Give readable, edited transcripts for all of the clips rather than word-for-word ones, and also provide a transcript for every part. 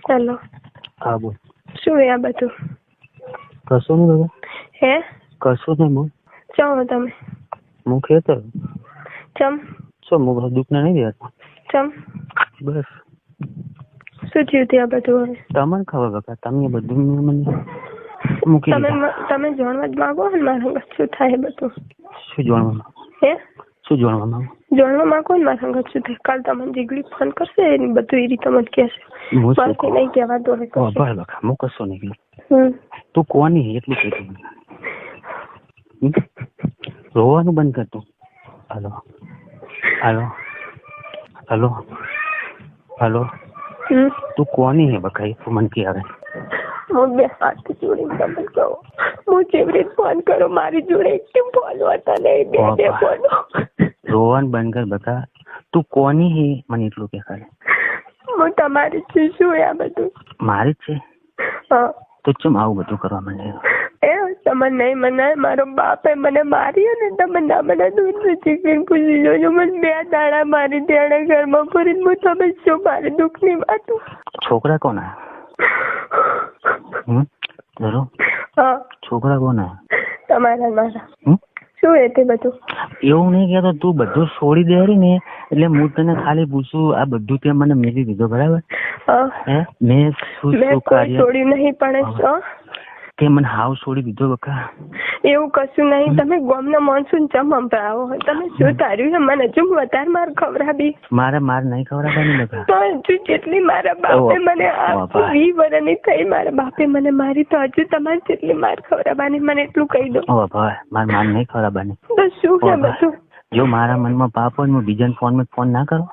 Hello. હા બોલ. શું આ બધું? કશું નહીં બાબા. હે? કશું નહીં બોલ. ચાલો તમે. હું ખેતર. ચમ? શું હું દુઃખના નહીં દેતા? ચમ? બસ. શું થયું તે આ બધું હવે? તમને ખબર બકા, તમે બધું મને મૂકી દીધા. તમે જાણવા જ માંગો ને મારા સંગત શું થાય બધું? શું જાણવા માંગો? હે? શું જાણવા માંગો? જાણવા માંગો ને મારા સંગત શું થાય? કાલ તમને જીગડી ફોન કરશે એની બધું એ રીતે મને કહેશે. મારથી નહીં કહેવા દો. બરાબર બકા, હું કશું નહીં કહ્યું. તું કોની એટલું કહેતું? રોવાનું બંધ કર તું. હાલો હાલો હાલો હાલો. તું કોની હે બકા? તું મને કે આવે. હું બે હાથ જોડીને તમને કહું, હું જેવી રીતે ફોન કરો મારી જોડે એકદમ ફોન હતા નહીં. બે ફોન. રોવાનું બંધ કર બકા. તું કોની હે મને એટલું કે ખાલી. હું તમારી છું. શું આ બધું? મારી જ છે. હા. તો ચમ આવું બધું કરવા માંડે? તમે નહીં મનાય. મારો બાપે મને માર્યો ને તમે ના મને દૂધ ચીકીને પૂછી જોજો. મને 2 દાડા મારી ત્યાં ઘરમાં ફરીને હું તમે શું મારી દુઃખની વાતો. છોકરા કોણ આ? હા. છોકરા કોણ આ? તમારા મારા. શું એ તે બધું? એવું નહીં કહેતો. તું બધું છોડી દે ને એટલે હું તને ખાલી પૂછું. આ બધું તે મને મેળવી દીધો બરાબર? હે? મેં શું કાર્ય છોડ્યું નહીં પણ તે મને હાવ છોડી દીધો બકા. એવું કશું નહીં. તમે ગામના માણસો ચમ સંભળાવો. તમે શું તાર્યું મને હજુ વધારે માર ખવડાવી? મારે માર નહીં ખવડાવવાની બકા. તો હજુ જેટલી મારા બાપે મને 20 વર્ષની થઈ મારા બાપે મને મારી તો હજુ તમારે જેટલી માર ખવડાવવાની મને એટલું કહી દો. માર નહીં ખવડાવવાની. તો શું કે બધું? જો મારા મનમાં પાપ હોય હું બીજાને ફોન ના કરો.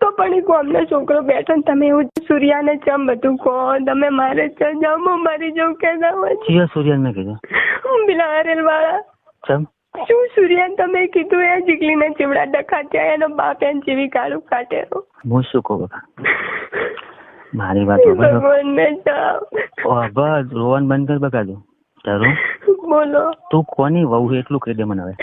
તો પણ એ ગામનો છોકરો બેઠો ને તમે એવું સૂર્યાને ચમ બધું કહો? તમે મારે જાઉં મારી જવું કે ના હોય? જીઓ સૂર્યાને મેં કીધું. પેલા હરેલ વાળા. ચમ? શું સૂર્યાને તમે કીધું? એ જીગલીને ચીવડા ડખાત્યા એનો બાપ એને જેવી કાળું કાઢેલો. હું શું કહું બકા? મારી વાત ભગવાન ને બસ રોવાનું બંધ કર બકા. તું બોલો. તું કોની વહુ એટલું કહી દે મને હવે.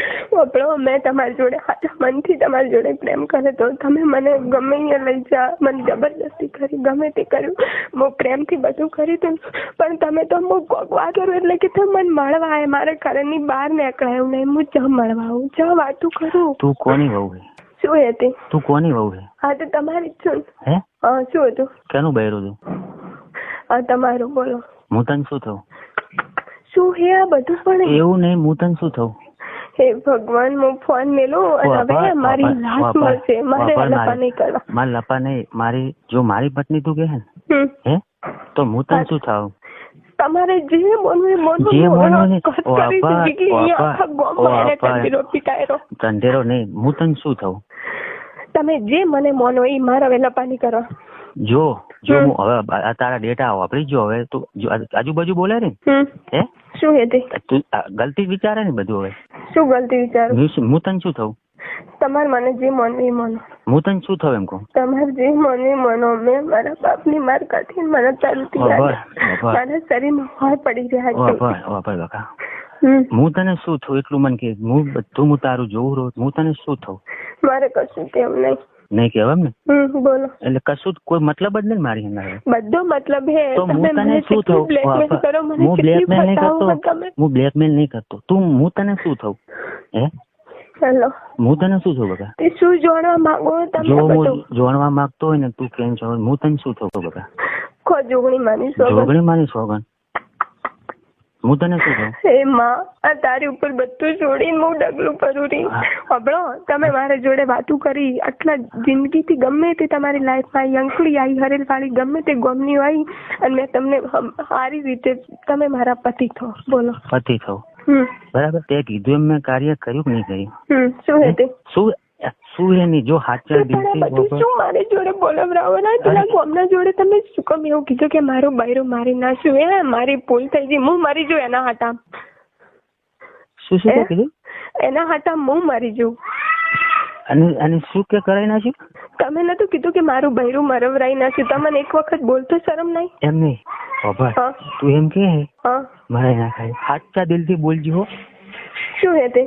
મેં તમારી જોડે મનથી તમારી જોડે પ્રેમ કરે તો તમે મને ગમે અહીંયા લઈ જા. મને જબરદસ્તી કરી ગમે તે કર્યું. હું પ્રેમથી બધું કર્યું હતું પણ તમે તો હું ગોગવા કરું એટલે કે તમે મને મળવા આવે. મારે ઘરની બહાર નીકળાયું નહીં. હું ચા મળવા આવું, ચા વાતું કરું. તું કોની વહુ હે? શું હતી? તું કોની વહુ હે? હા તો તમારી જ છું. હે? હા. શું હતું? કેનું બહેરું તું? હા તમારું. બોલો. હું તને શું થયું? શું હે આ બધું? પણ એવું નહીં. હું તને શું થયું? હે ભગવાન, હું ફોન મેલું અને હવે મારી લાશ મળશે. મારે લપા નહીં કરવા. મારે લપા નહીં. મારી જો મારી પત્ની તું કે હે તો હું તને શું થાવ? તમારે જે મોનવું ધંધેરો નહીં. હું તને શું થવું? તમે જે મને મોનો એ મારા હવે લપા નહીં કરવા. જો હું હવે તારા ડેટા વાપરી જો હવે તું આજુબાજુ બોલે ને હે શું હે તું ગલતી વિચારે ને બધું. હવે શું ગલતી વિચારું? હું તને શું થયું? તમારે મને જે મોનવી મોનો. હું તને શું થયું એમ કહું? તમારે જે મોનવી મોનો. મેં મારા બાપની માર કાઢી મને તરતી મારા શરીરમાં હોય પડી રહ્યા બકા. હું તને શું થયું એટલું મને કે. હું બધું હું તારું જોઉં રોજ. હું તને શું થયું? મારે કશું કેમ નહીં કહેવાય ને. બોલો. એટલે કશું કોઈ મતલબ જ નહીં મારી અંદર. બધો મતલબ હે. તો હું તને શું થયું? હું બ્લેકમેલ નહીં કરતો. હું બ્લેકમેલ નહીં કરતો. હું તને શું થયું? હે હેલો. હું તને શું થયું બકા? તે શું જાણવા માંગો તમે? જો હું જાણવા માંગતો હોય ને તું કેમ છો? હું તને શું થયું બકા? જોગણી માની સોગન. જોગણી માની સોગન. હું તને શું કહું? હે માં, આ તારી ઉપર બધું છોડીને હું ડગલું કરું રહી. હબળો, તમે મારા જોડે વાતું કરી આટલા જિંદગીથી ગમે તે તમારી લાઈફમાં યંકડી આવી હરેલ વાળી ગમે તે ગમની આવી અને મેં તમને સારી રીતે તમે મારા પતિ થો. બોલો. પતિ થો બરાબર. તે કીધું એમ મેં કાર્ય કર્યું કે નહીં કર્યું? શું હે તે? શું એ નહીં જો હાચર દિલથી શું મારી જોડે બોલવરાવો ના? પેલા ગામના જોડે તમે શું કેમ એવું કીધું કે મારો બૈરો મારી નાખ્યું? એ મારી ભૂલ થઈ ગઈ. હું મરી જઉં એના હાટા. શું કીધું? એના હાટા હું મરી જઉં. અને શું કે કરાઈ નાખ્યું? તમે નતું કીધું કે મારું બૈરું મરવરાઈ નાખ્યું? તમને એક વખત બોલતો શરમ નહીં? એમ નહીં. તું એમ કે મરાઈ નાખાય. સાચા દિલથી બોલજો. શું હે તે?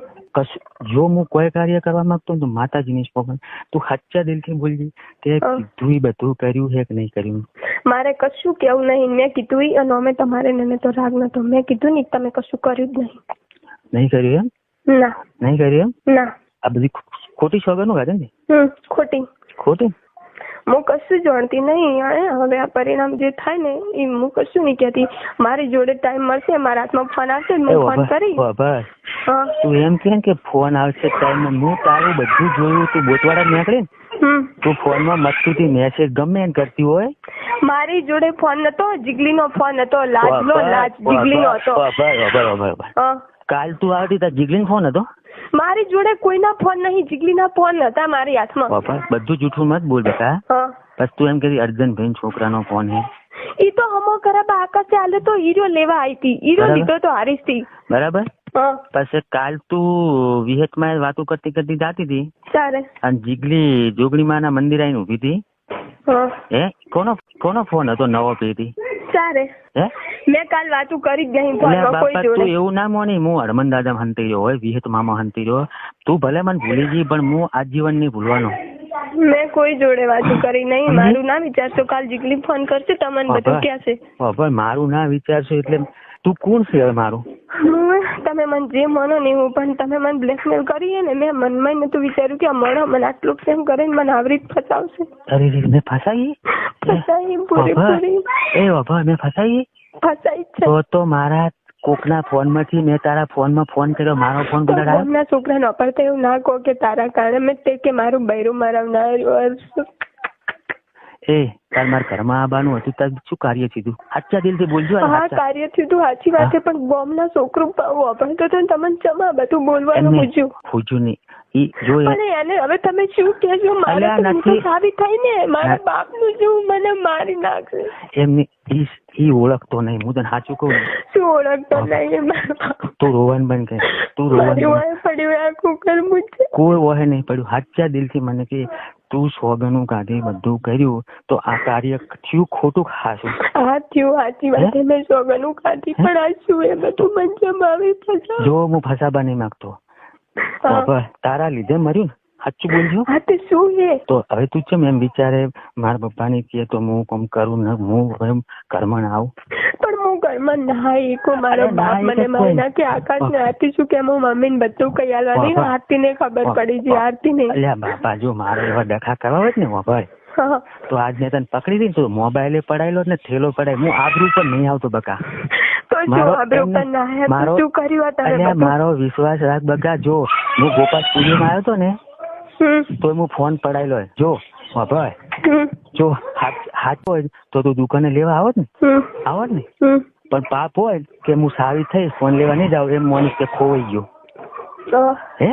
જો હું કોઈ કાર્ય કરવા માંગતો તો માતાજીની જ પગન તું સાચા દિલથી બોલજી તે કીધું બધું કર્યું છે કે નહીં કર્યું. મારે કશું કેવું નહીં. મેં કીધું અને અમે તમારે ને તો રાગ નતો. મેં કીધું ને તમે કશું કર્યું જ નહીં. નહીં કર્યું એમ? ના નહીં કર્યું એમ? ના. આ બધી ખોટી સોગંદો કાઢે ને? ખોટી ખોટી. હું કશું જાણતી નહીં. હવે આ પરિણામ જે થાય ને એ હું કશું નહીં કહેતી. મારી જોડે ટાઈમ મળશે, મારા હાથમાં ફોન આવશે, હું ફોન કરી. તું એમ કે ફોન આવશે ટાઈમ હું તારું બધું જોયું. તું બોતવાડા નીકળે ને તું ફોનમાં મસ્તીથી મેસેજ ગમે એમ કરતી હોય. મારી જોડે ફોન નતો, જીગલીનો ફોન હતો. લાજનો લાજ જીગલીનો હતો. બરાબર. કાલ તું આવતી તાર જીગલીનો ફોન હતો? મારી જોડે કોઈના ફોન નહીં, જીગલીના ફોન હતા મારી હાથમાં. બધું જૂઠું મત બોલ બેટા. બસ તું એમ કરી અર્જનભાઈ છોકરાનો ફોન હે. ઈ તો હમો ખરાબ આકાશે આલે તો હીરો લેવા આવી હતી. હીરો લીધો તો હારીસ થી. બરાબર. પછી કાલ તું વિહતમાં વાતો કરતી જાતી હતી. ચાલે. અને જીગલી જોગણીમાના મંદિર આવીને ઉભી હતી. કોનો ફોન હતો નવો પેટી? ચાલે. મેં કાલ વાતું કરી જ નહીં ફોનમાં કોઈ જોડે. તું એવું ના મોની હું હરમન દાદા હંતી રહ્યો હોય, વિહત મામા હંતી રહ્યો. તું ભલે મને ભૂલી ગઈ પણ હું આજીવન નહીં ભૂલવાનો. મેં કોઈ જોડે વાતું કરી નહીં. મારું ના વિચારશો. કાલ જીગલી ફોન કરશે તમને બધું ક્યાં છે. મારું ના વિચારશો એટલે તું કોણ છે હવે મારું? તમે મને જે માનો ને હું, પણ તમે મને બ્લેકમેલ કરી ને મેં મનમાં નતું વિચાર્યું કે આ મને આટલું પ્રેમ કરીને મને આવી રીતે ફસાવશે. અરે મેં ફસાઈ પૂરેપૂરી. એ બાબા મેં ફસાઈ છે. તો મારા કોકના ફોન માંથી મેં તારા ફોનમાં ફોન કર્યો. મારો ફોન કોકના છોકરા નો પડતા એવું ના કહો કે તારા કારણે મેં તે કે મારું બૈરું મરાવનાર. એ તાર મારા ઘરમાં આવવાનું હતું તાર શું કાર્ય થયું? સાચા દિલથી બોલજો. હા કાર્ય થયું સાચી વાત છે, પણ ગોમના છોકરું વાપરતો તો તમને ચમા બધું બોલવાનું પૂછ્યું નહીં. એને હવે તમે શું કહેજો? મારે તો સાબિત થાય ને મારા બાપ નું શું મને મારી નાખશે. એમની ઈ ઓળખતો નહીં. હું તને સાચું કહું. શું ઓળખતો નહીં? તું રોવાનું બંધ કર. તું રોવાનું પડ્યું આખું કરવું છે. કોઈ વહે નહીં પડ્યું. સાચા દિલથી મને કે તું સોગનું કાઢી બધું કર્યું તો આ કાર્ય થયું ખોટું ખાશું. હા થયું સાચી વાત. મેં સોગનું કાઢી પણ આ શું એ બધું મંજમાં આવે. જો હું ફસાવા નહીં માંગતો. તારા લીધે મર્યું ને. સાચું બોલજો. હા તે શું છે? તો હવે તું છે એમ વિચારે મારા પપ્પાને કહે તો હું કામ કરું ને હું હવે ઘરમાં ના આવું. પણ હું ઘરમાં ના મારો બાપ મને મારી નાખે. આકાશ ને આરતી શું કે હું મમ્મી ને બધું કઈ આલવાની. આરતી ને ખબર પડી છે. આરતી ને અલ્યા બાપા જો મારે એવા ડખા કરવા હોય ને ભાઈ તો આજ મેં તને પકડી દઈ તો મોબાઈલે પડાયેલો ને થેલો પડાય. હું આબરૂ પર નહીં આવતો બકા. મારો વિશ્વાસ રાખ બગા. જો હું ગોપાલપુરી માં આવ્યો હતો ને તો હું ફોન પડાયેલો. જો ભાઈ જો હાથ હોય તો તું દુકાને લેવા આવત ને. આવત ને પણ પાપ હોય કે હું સારી થઈ ફોન લેવા નહીં જાવ એમ મોની કે ખોવાઈ ગયો. હે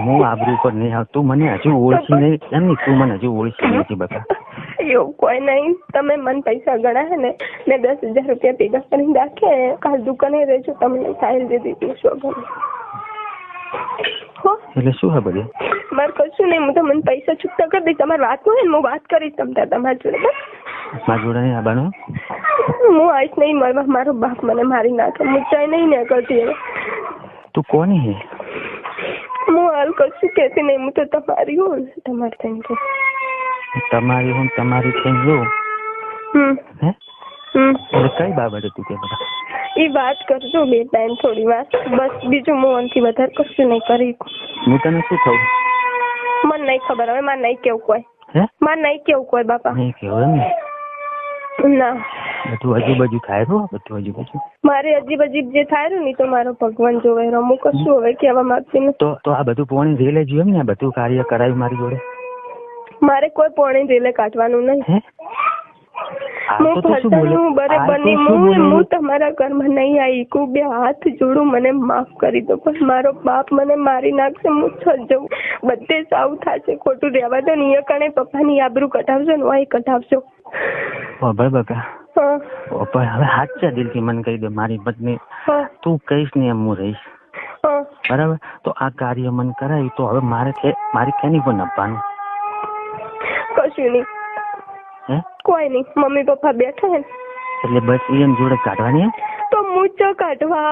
હું આબરૂ પર નહીં આવતું. મને હજુ ઓળખી નહીં. એમ નહીં તું મને હજુ ઓળખી નથી બકા. એવું કોઈ નહીં. તમે મને પૈસા ગણા ને મેં 10,000 રૂપિયા ભેગા કરીને રાખે. કાલ દુકાને રહેજો. તમને સાહેલ દે દીધી શોભા. એટલે શું હે બધે? મારે કશું નહીં. હું તો મને પૈસા ચૂકતા કરી દઈશ. તમારી વાત હોય ને હું વાત કરીશ તમારા જોડે. મારા જોડે નહીં આવવાનું. હું આવીશ નહીં મળવા. મારો બાપ મને મારી નાખે. હું ચાઈ નહીં ને કરતી. હવે તું કોની હે? હું હાલ કશું કહેતી નહીં. હું તો તમારી હોઉં ને તમારી થઈને. તમારી હું તમારી થઈને જોઉં. હે કઈ બાબતે તું કે બધા? એ વાત કરજો બે ટાઈમ થોડી વાર બસ. બીજું હું આનાથી વધારે કશું નહીં કરી. હું તને શું કહું? મને નહીં ખબર. હવે મારે નહીં કેવું કોઈ. મારે નહીં કેવું કોઈ બાપા. નહીં કેવું એમ? ના બધું અજીબ અજીબ થાય રહ્યું. બધું અજીબ અજીબ મારે અજીબ અજીબ જે થાય રહ્યું ને તો મારો ભગવાન જોવે. હું કશું હવે કહેવા માંગતી નથી. તો આ બધું પોણી રેલે જોયું એમ ને બધું કાર્ય કરાયું મારી જોડે. મારે કોઈ પોણી રેલે કાઢવાનું નહીં. હું ફરતાનું બરાબરની હું તમારા ઘરમાં નહીં આવી. બે હાથ જોડું મને માફ કરી દો. પણ મારો બાપ મને મારી નાખશે. હું છ જવું બધે સાવ થશે. ખોટું રહેવા દો ને. અહીંયા કણે પપ્પાની આબરૂ કઢાવશો ને વાય કઢાવશો. ભાઈ બકા હવે સાચા દિલથી મને કહી દે મારી પત્ની તું કહીશ ને એમ હું રહીશ. બરાબર. તો આ કાર્ય મન કરાયું તો હવે મારી કેની પણ નપાનું? કશું નહીં. કોઈ નહીં. મમ્મી પપ્પા બેઠા હે એટલે બસ એમ જોડે કાઢવાની. તો મૂચો કાઢવા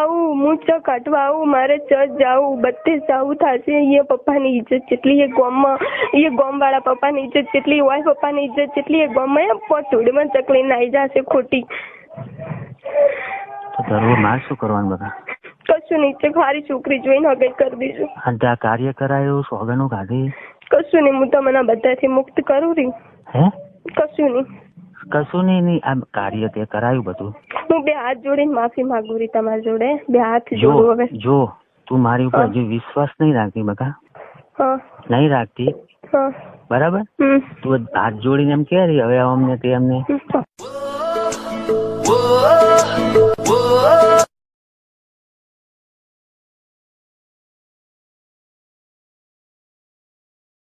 આવું મારે ચર્ચ જાવું, બધે જાવું થશે. એ પપ્પાની ઇજ્જત કેટલી એ ગામમાં, એ ગામ વાળા પપ્પાની ઇજ્જત કેટલી હોય, પપ્પાની ઇજ્જત કેટલી એ ગામમાં પોટુડીમાં ચકલી નાઈ જશે ખોટી. તો તારું માર શું કરવાનું બધા? કશું નીચે ખારી છોકરી જોઈને હગે કરી દીધું. અને આ કાર્ય કરાયું સોગનું કાઢી? કશું નહીં, હું તમને બધાથી મુક્ત કરું રહી. હે? કશું નહીં. આ કાર્ય તે કરાયું બધું. હું બે હાથ જોડીને માફી માંગુ રહી તમારી જોડે, બે હાથ જોડું. હવે જો તું મારી ઉપર જે વિશ્વાસ નહીં રાખતી બકા, નહીં રાખતી બરાબર, તું હાથ જોડીને એમ કે રહી હવે અમને તે અમને